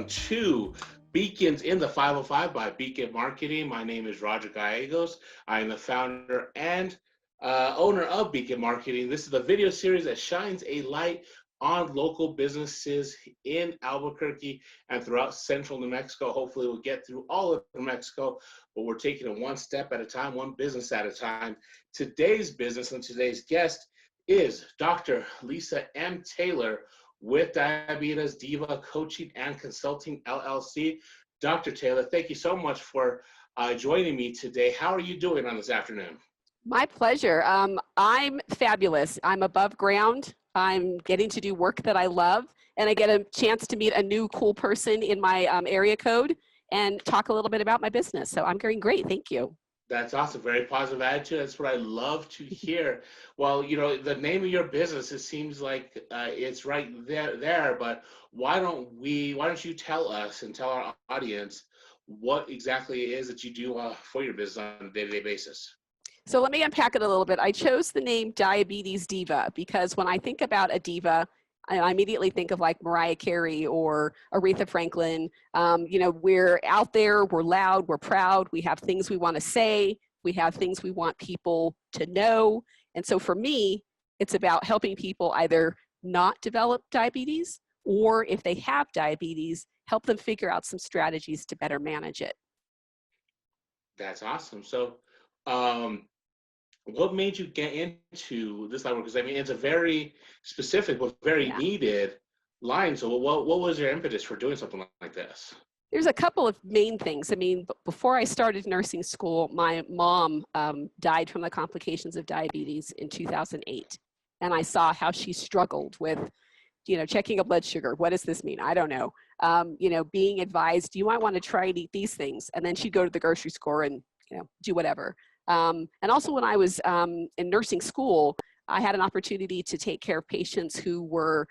welcome to Beacons in the 505 by Beacon Marketing. My name is Roger Gallegos. I am the founder and owner of Beacon Marketing. This is the video series that shines a light on local businesses in Albuquerque and throughout central New Mexico. Hopefully we'll get through all of New Mexico, but we're taking it one step at a time, one business at a time. Today's business and today's guest is Dr. Lisa M. Taylor with Diabetes Diva Coaching and Consulting LLC. Dr. Taylor, thank you so much for joining me today. How are you doing on this afternoon? My pleasure. I'm fabulous. I'm above ground. I'm getting to do work that I love, and I get a chance to meet a new cool person in my area code and talk a little bit about my business. So I'm doing great. Thank you. That's awesome. Very positive attitude. That's what I love to hear. Well, you know, the name of your business, it seems like it's right there, but why don't you tell us and tell our audience what exactly it is that you do for your business on a day-to-day basis? So let me unpack it a little bit. I chose the name Diabetes Diva because when I think about a diva, I immediately think of like Mariah Carey or Aretha Franklin. You know, we're out there, we're loud, we're proud, we have things we want to say, we have things we want people to know. And so for me, it's about helping people either not develop diabetes, or if they have diabetes, help them figure out some strategies to better manage it. That's awesome. So, what made you get into this line? Because I mean, it's a very specific but very needed line. So what was your impetus for doing something like this? There's a couple of main things. I mean, before I started nursing school, my mom died from the complications of diabetes in 2008. And I saw how she struggled with, you know, checking a blood sugar. What does this mean? I don't know. You know, being advised, you might want to try and eat these things. And then she'd go to the grocery store and, you know, do whatever. And also when I was in nursing school, I had an opportunity to take care of patients who were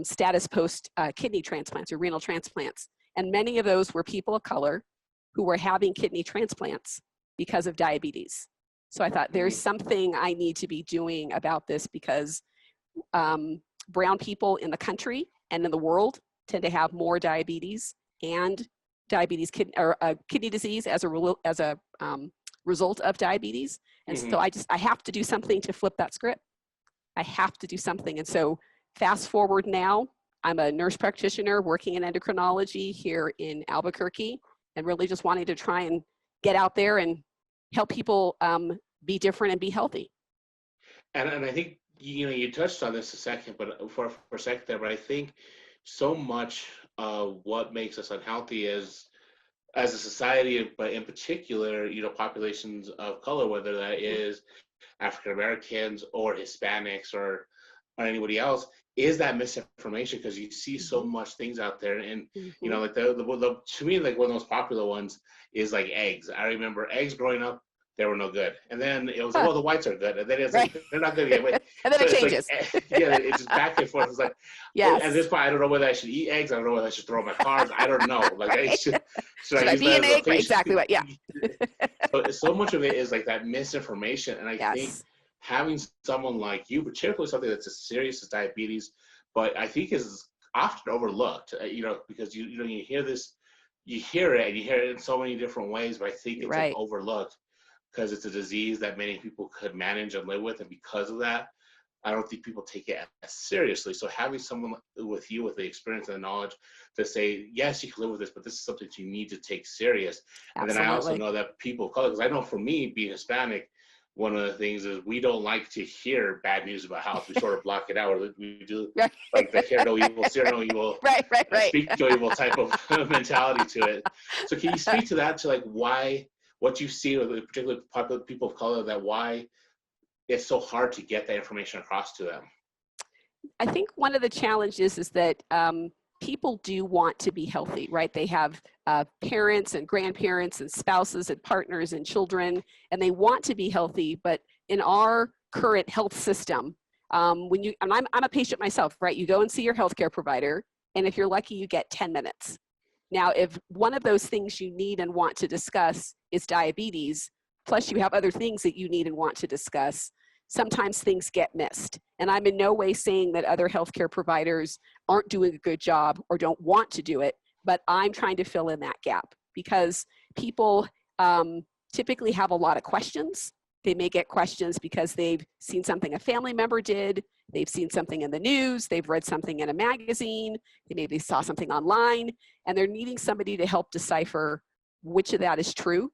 status post kidney transplants or renal transplants. And many of those were people of color who were having kidney transplants because of diabetes. So I thought there's something I need to be doing about this because brown people in the country and in the world tend to have more diabetes and diabetes kidney disease as a result of diabetes. And so I have to do something to flip that script. I have to do something. And so fast forward now, I'm a nurse practitioner working in endocrinology here in Albuquerque and really just wanting to try and get out there and help people be different and be healthy. And I think, you know, you touched on this a second, but for a second there, but I think so much of what makes us unhealthy is as a society, but in particular, you know, populations of color, whether that is African Americans or Hispanics or anybody else, is that misinformation because you see so much things out there. And, you know, like the to me, like one of the most popular ones is like eggs. I remember eggs growing up, they were no good. And then it was like, well, the whites are good. And then it's like, they're not good yet. But, and then so it changes. Like, yeah, it's just back and forth. It's like, at this point, I don't know whether I should eat eggs. I don't know whether I should throw my cars. I don't know. Like, should I be an egg? Exactly what, so much of it is like that misinformation. And I think having someone like you, particularly something that's as serious as diabetes, but I think is often overlooked, you know, because you know, you hear this, you hear it in so many different ways, but I think it's like overlooked because it's a disease that many people could manage and live with. And because of that, I don't think people take it as seriously. So having someone with you with the experience and the knowledge to say, yes, you can live with this, but this is something you need to take serious. And then I also know that people of color, because I know for me being Hispanic, one of the things is we don't like to hear bad news about health. We sort of block it out. We do like the hear no evil, see no evil, speak no evil type of mentality to it. So can you speak to that, to like what you see with particularly popular people of color, that why it's so hard to get that information across to them? I think one of the challenges is that people do want to be healthy, right? They have parents and grandparents and spouses and partners and children, and they want to be healthy. But in our current health system, and I'm a patient myself, right? You go and see your healthcare provider, and if you're lucky, you get 10 minutes. Now, if one of those things you need and want to discuss is diabetes, plus you have other things that you need and want to discuss, sometimes things get missed. And I'm in no way saying that other healthcare providers aren't doing a good job or don't want to do it, but I'm trying to fill in that gap because people typically have a lot of questions. They may get questions because they've seen something a family member did, they've seen something in the news, they've read something in a magazine, they maybe saw something online, and they're needing somebody to help decipher which of that is true,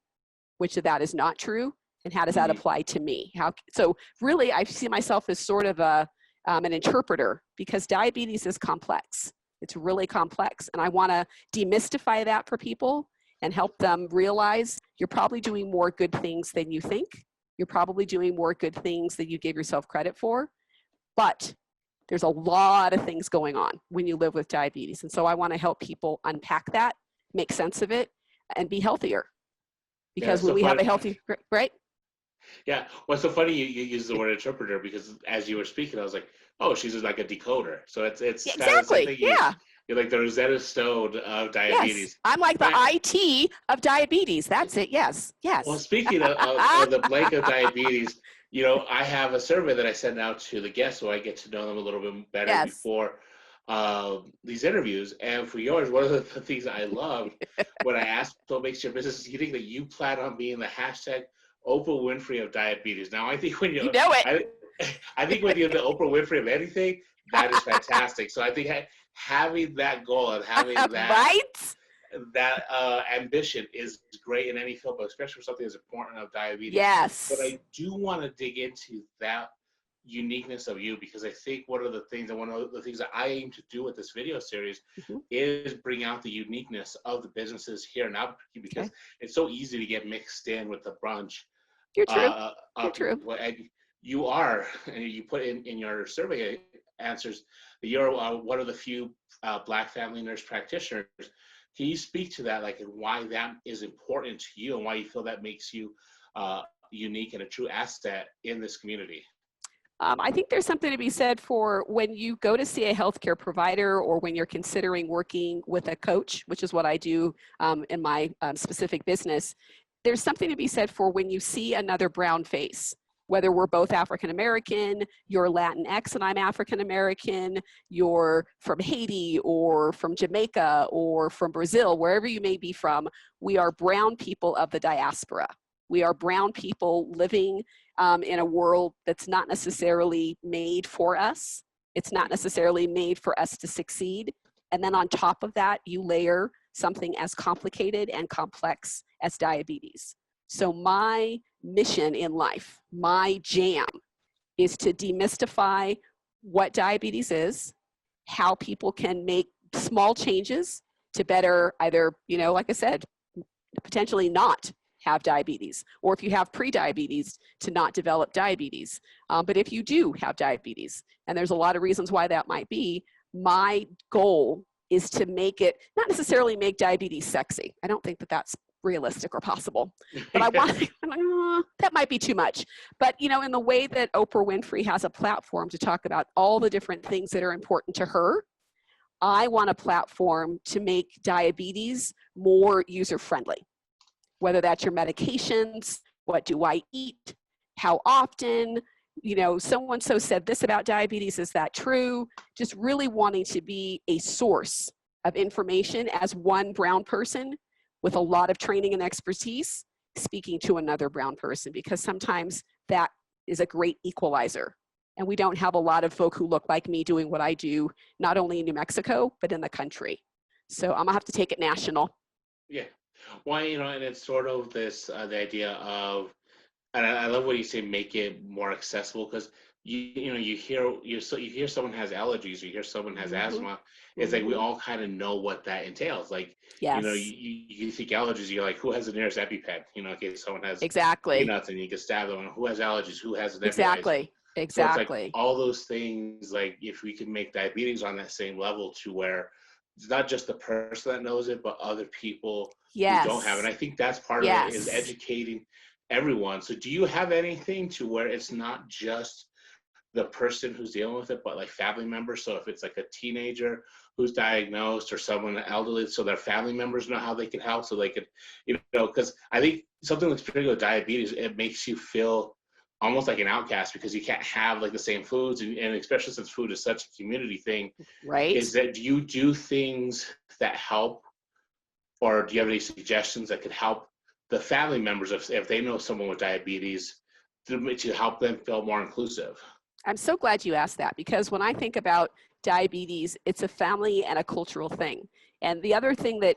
which of that is not true, and how does that apply to me? So really, I see myself as sort of an interpreter, because diabetes is complex. It's really complex, and I want to demystify that for people and help them realize you're probably doing more good things than you think. You're probably doing more good things than you gave yourself credit for, but there's a lot of things going on when you live with diabetes. And so I want to help people unpack that, make sense of it, and be healthier. Because when we have a healthy, right? Yeah. Well, it's so funny you use the word interpreter, because as you were speaking, I was like, oh, she's just like a decoder. So it's Yeah, kind of the same exactly. thing. Yeah. You're like the Rosetta Stone of diabetes. Yes. I'm like the IT of diabetes. That's it. Yes. Well, Yes. speaking of the blank of diabetes, I have a survey that I send out to the guests so I get to know them a little bit better Yes. before these interviews. And for yours, one of the things I loved when I asked what makes your business unique, that you plan on being the hashtag Oprah Winfrey of diabetes. Now, I think when You know it. I think when you're the Oprah Winfrey of anything, that is fantastic. So I think having that goal and having Right? that ambition is great in any field, but especially for something as important as diabetes. But Yes. I do want to dig into that uniqueness of you, because I think one of the things that I aim to do with this video series is bring out the uniqueness of the businesses here in Albuquerque, because it's so easy to get mixed in with the bunch. You're true. You're true. And you are, and you put in your survey answers that you're one of the few Black family nurse practitioners. Can you speak to that, like, and why that is important to you, and why you feel that makes you unique and a true asset in this community? I think there's something to be said for when you go to see a healthcare provider, or when you're considering working with a coach, which is what I do in my specific business. There's something to be said for when you see another brown face, whether we're both African American, you're Latinx and I'm African American, you're from Haiti or from Jamaica or from Brazil, wherever you may be from. We are brown people of the diaspora. We are brown people living in a world that's not necessarily made for us. It's not necessarily made for us to succeed. And then on top of that, you layer something as complicated and complex as diabetes. So my mission in life, my jam, is to demystify what diabetes is, how people can make small changes to better either, like I said, potentially not have diabetes, or if you have pre-diabetes, to not develop diabetes. But if you do have diabetes, and there's a lot of reasons why that might be, my goal is to make it, not necessarily make diabetes sexy. I don't think that that's realistic or possible, but I want, that might be too much. But in the way that Oprah Winfrey has a platform to talk about all the different things that are important to her, I want a platform to make diabetes more user-friendly. Whether that's your medications, what do I eat, how often, so-and-so said this about diabetes, is that true? Just really wanting to be a source of information as one brown person with a lot of training and expertise speaking to another brown person, because sometimes that is a great equalizer. And we don't have a lot of folk who look like me doing what I do, not only in New Mexico, but in the country. So I'm gonna have to take it national. Yeah. Well, and it's sort of this the idea of, and I love what you say, make it more accessible, because you hear someone has allergies, or you hear someone has asthma. It's like we all kind of know what that entails. Like, yes. you think allergies, you're like, who has the nearest EpiPen? In case someone has exactly peanuts and you can stab them. Who has allergies? Who has a nebulizer? Exactly. So it's like all those things. Like, if we can make diabetes on that same level, to where it's not just the person that knows it, but other people who don't have it. And I think that's part of it, is educating everyone. So do you have anything to where it's not just the person who's dealing with it, but like family members? So if it's like a teenager who's diagnosed, or someone elderly, so their family members know how they can help, so they could, because I think something that's particular with diabetes, it makes you feel almost like an outcast, because you can't have like the same foods, and especially since food is such a community thing. right. Is that, do you do things that help or do you have any suggestions that could help the family members if they know someone with diabetes to help them feel more inclusive? I'm so glad you asked that, because when I think about diabetes, it's a family and a cultural thing. And the other thing that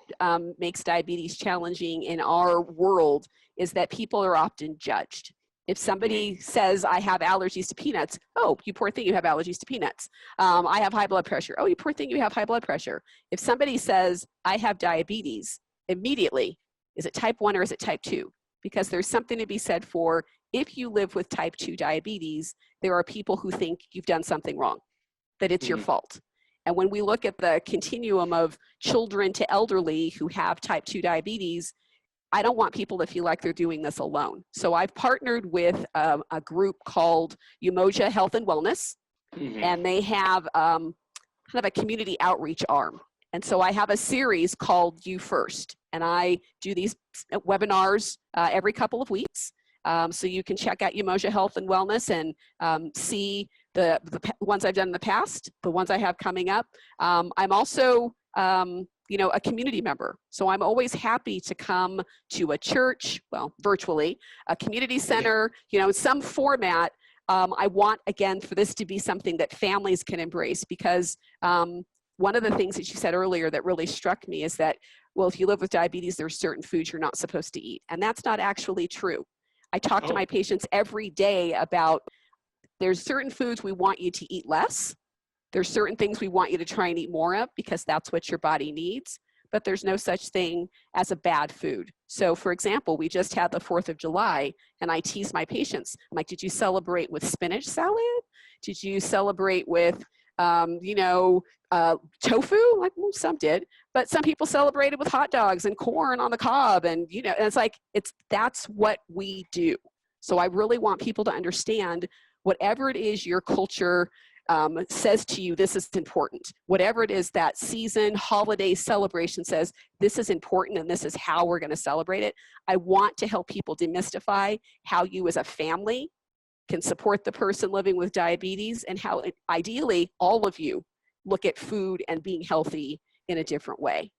makes diabetes challenging in our world is that people are often judged. If somebody says, I have allergies to peanuts, oh, you poor thing, you have allergies to peanuts. I have high blood pressure. Oh, you poor thing, you have high blood pressure. If somebody says, I have diabetes, immediately, is it type 1 or is it type 2? Because there's something to be said for, if you live with type 2 diabetes, there are people who think you've done something wrong, that it's your fault. And when we look at the continuum of children to elderly who have type 2 diabetes, I don't want people to feel like they're doing this alone. So I've partnered with a group called Umoja Health and Wellness, and they have kind of a community outreach arm. And so I have a series called You First, and I do these webinars every couple of weeks. So you can check out Umoja Health and Wellness and see the ones I've done in the past, the ones I have coming up. I'm also a community member. So I'm always happy to come to a church, well, virtually, a community center, some format. I want, again, for this to be something that families can embrace, because one of the things that you said earlier that really struck me is that, well, if you live with diabetes, there's certain foods you're not supposed to eat. And that's not actually true. I talk to my patients every day about, there's certain foods we want you to eat less. There's certain things we want you to try and eat more of, because that's what your body needs. But there's no such thing as a bad food. So for example, we just had the 4th of July, and I tease my patients. I'm like, did you celebrate with spinach salad? Did you celebrate with, tofu? Like, well, some did, but some people celebrated with hot dogs and corn on the cob. And, and it's like, that's what we do. So I really want people to understand, whatever it is your culture says to you, this is important. Whatever it is that season, holiday, celebration says, this is important and this is how we're going to celebrate it. I want to help people demystify how you as a family can support the person living with diabetes, and how ideally all of you look at food and being healthy in a different way.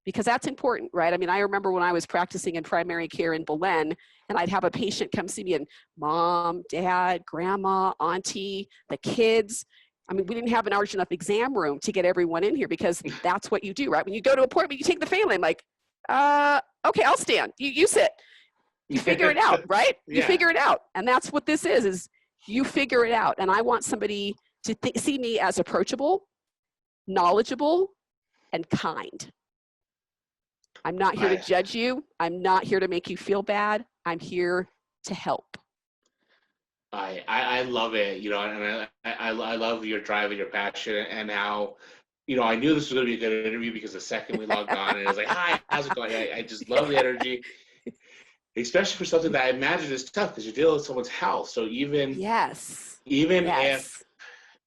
Because that's important, right? I mean, I remember when I was practicing in primary care in Belen, and I'd have a patient come see me, and mom, dad, grandma, auntie, the kids. I mean, we didn't have an large enough exam room to get everyone in here, because that's what you do, right? When you go to an appointment, you take the family. I'm like, okay, I'll stand. You sit. You figure it out, right? You figure it out. And that's what this is you figure it out. And I want somebody to see me as approachable, knowledgeable, and kind. I'm not here to judge you. I'm not here to make you feel bad. I'm here to help. I love it, and I love your drive and your passion, and how, I knew this was going to be a good interview, because the second we logged on, and it was like, hi, how's it going? I just love the energy, especially for something that I imagine is tough, because you're dealing with someone's health. So even if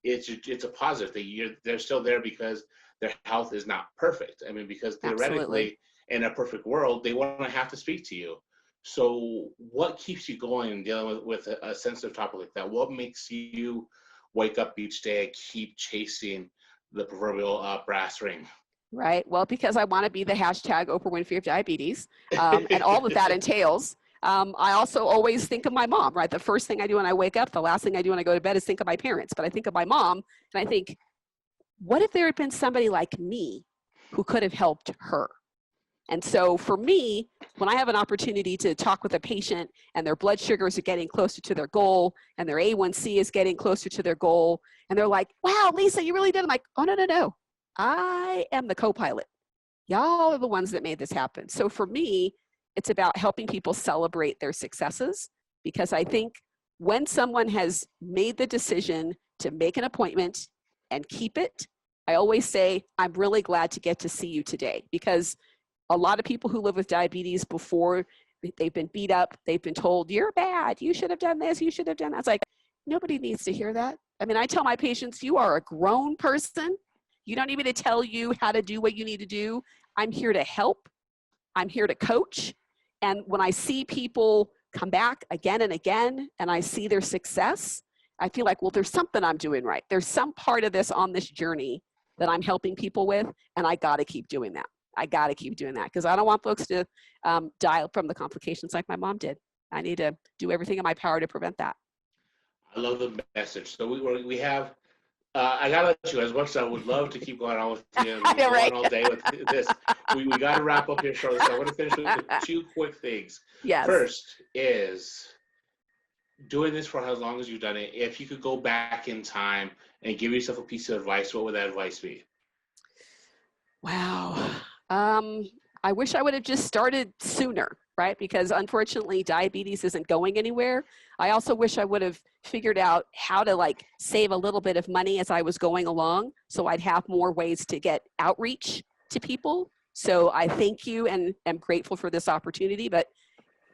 it's a positive thing, they're still there because their health is not perfect. I mean, because theoretically, in a perfect world, they won't have to speak to you. So what keeps you going and dealing with a sensitive topic like that? What makes you wake up each day and keep chasing the proverbial brass ring? Right. Well, because I want to be the hashtag Oprah Winfrey of diabetes, and all that entails. I also always think of my mom, right? The first thing I do when I wake up, the last thing I do when I go to bed is think of my parents. But I think of my mom, and I think, what if there had been somebody like me who could have helped her? And so for me, when I have an opportunity to talk with a patient and their blood sugars are getting closer to their goal, and their A1C is getting closer to their goal, and they're like, wow, Lisa, you really did. I'm like, oh, no. I am the co-pilot. Y'all are the ones that made this happen. So for me, it's about helping people celebrate their successes, because I think when someone has made the decision to make an appointment and keep it, I always say, I'm really glad to get to see you today, because a lot of people who live with diabetes, before they've been beat up, they've been told, you're bad, you should have done this, you should have done that. It's like, nobody needs to hear that. I mean, I tell my patients, you are a grown person. You don't need me to tell you how to do what you need to do. I'm here to help. I'm here to coach. And when I see people come back again and again, and I see their success, I feel like, well, there's something I'm doing right. There's some part of this on this journey that I'm helping people with, and I got to keep doing that. I got to keep doing that because I don't want folks to die from the complications like my mom did. I need to do everything in my power to prevent that. I love the message. So we have. I gotta let you. As much as I would love to keep going on with you and I know, going right? all day with this, we got to wrap up here shortly. So I'm going to finish with two quick things. Yes. First is doing this for as long as you've done it. If you could go back in time and give yourself a piece of advice, what would that advice be? Wow. I wish I would have just started sooner, right? Because unfortunately, diabetes isn't going anywhere. I also wish I would have figured out how to like save a little bit of money as I was going along, so I'd have more ways to get outreach to people. So I thank you and am grateful for this opportunity. But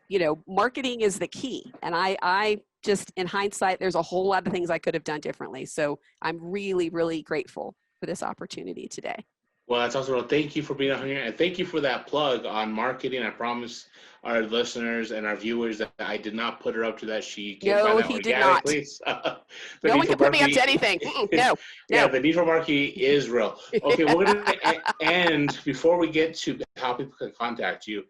you know, marketing is the key, and I just in hindsight, there's a whole lot of things I could have done differently. So I'm really, really grateful for this opportunity today. Well, that's awesome. Well, thank you for being on here, and thank you for that plug on marketing. I promise our listeners and our viewers that I did not put her up to that. She came by No, that he did not. organically. So, No one can put me up to anything. No, yeah, no. the need for marketing is real. Okay, we're going to end before we get to how people can contact you.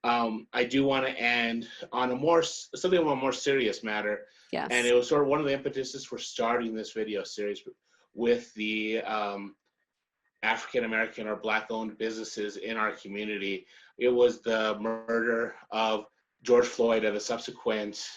I do want to end on something of a more serious matter. Yes. And it was sort of one of the impetuses for starting this video series with the African American or Black owned businesses in our community. It was the murder of George Floyd and the subsequent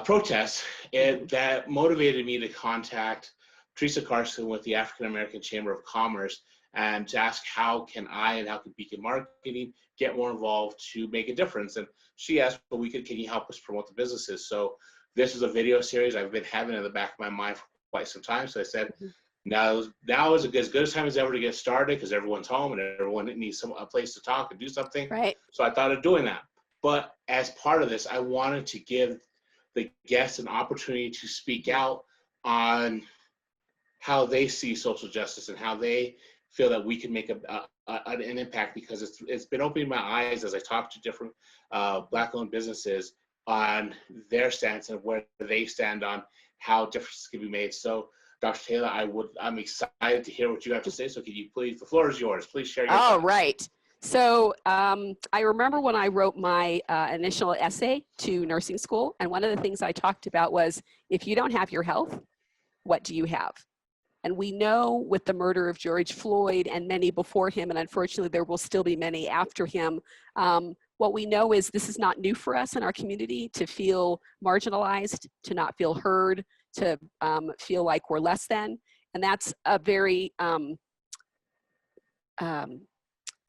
protests that motivated me to contact Teresa Carson with the African American Chamber of Commerce and to ask how can I and how can Beacon Marketing get more involved to make a difference. And she asked, well, can you help us promote the businesses? So this is a video series I've been having in the back of my mind for quite some time. So I said, now is as good a time as ever to get started because everyone's home and everyone needs a place to talk and do something. Right. So I thought of doing that. But as part of this, I wanted to give the guests an opportunity to speak out on how they see social justice and how they feel that we can make an impact, because it's been opening my eyes as I talk to different Black-owned businesses on their stance and where they stand on how differences can be made. So, Dr. Taylor, I'm excited to hear what you have to say. So, can you please, the floor is yours. Please share your thoughts. Right. So I remember when I wrote my initial essay to nursing school, and one of the things I talked about was, if you don't have your health, what do you have? And we know with the murder of George Floyd and many before him, and unfortunately there will still be many after him, what we know is this is not new for us in our community to feel marginalized, to not feel heard, to feel like we're less than. And that's a very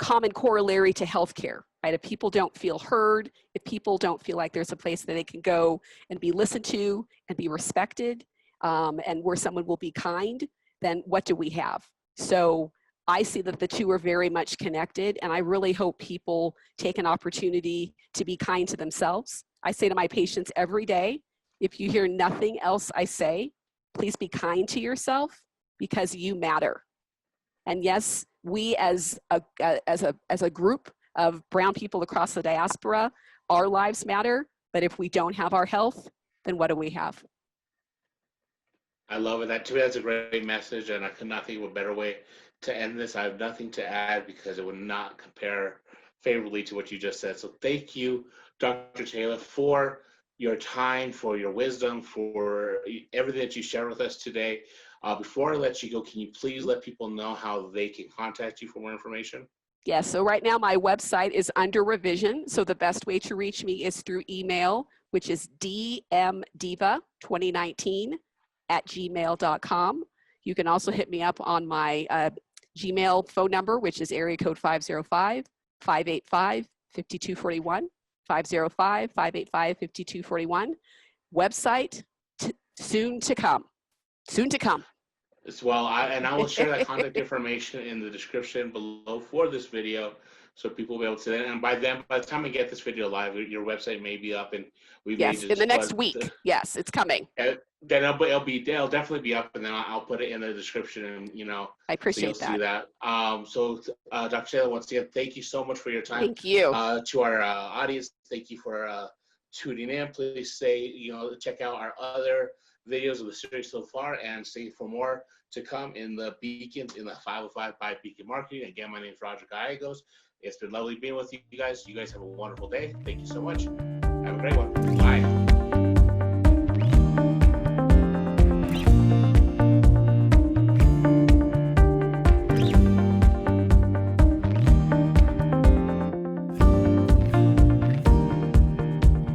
common corollary to healthcare, right? If people don't feel heard, if people don't feel like there's a place that they can go and be listened to and be respected, and where someone will be kind, then what do we have? So I see that the two are very much connected, and I really hope people take an opportunity to be kind to themselves. I say to my patients every day, if you hear nothing else I say, please be kind to yourself because you matter. And yes, we as a group of brown people across the diaspora, our lives matter, but if we don't have our health, then what do we have? I love it. To me, that's a great message, and I could not think of a better way to end this. I have nothing to add because it would not compare favorably to what you just said. So thank you, Dr. Taylor, for your time, for your wisdom, for everything that you shared with us today. Before I let you go, can you please let people know how they can contact you for more information? Yes, so right now my website is under revision. So the best way to reach me is through email, which is dmdiva2019@gmail.com. You can also hit me up on my Gmail phone number, which is area code 505-585-5241, 505-585-5241. Website, soon to come. Soon to come. As well, I will share that contact information in the description below for this video, so people will be able to see that. And by the time I get this video live, your website may be up, and we may just in the next week. Yes, it's coming. Then it'll definitely be up, and then I'll put it in the description, and I appreciate so you'll see that. So Dr. Taylor, once again, thank you so much for your time. Thank you. To our audience, thank you for tuning in. Please check out our other videos of the series so far, and stay for more to come in the Beacons in the 505 by Beacon Marketing. Again, my name is Roger Gallegos. It's been lovely being with you guys. You guys have a wonderful day. Thank you so much. Have a great one. Bye.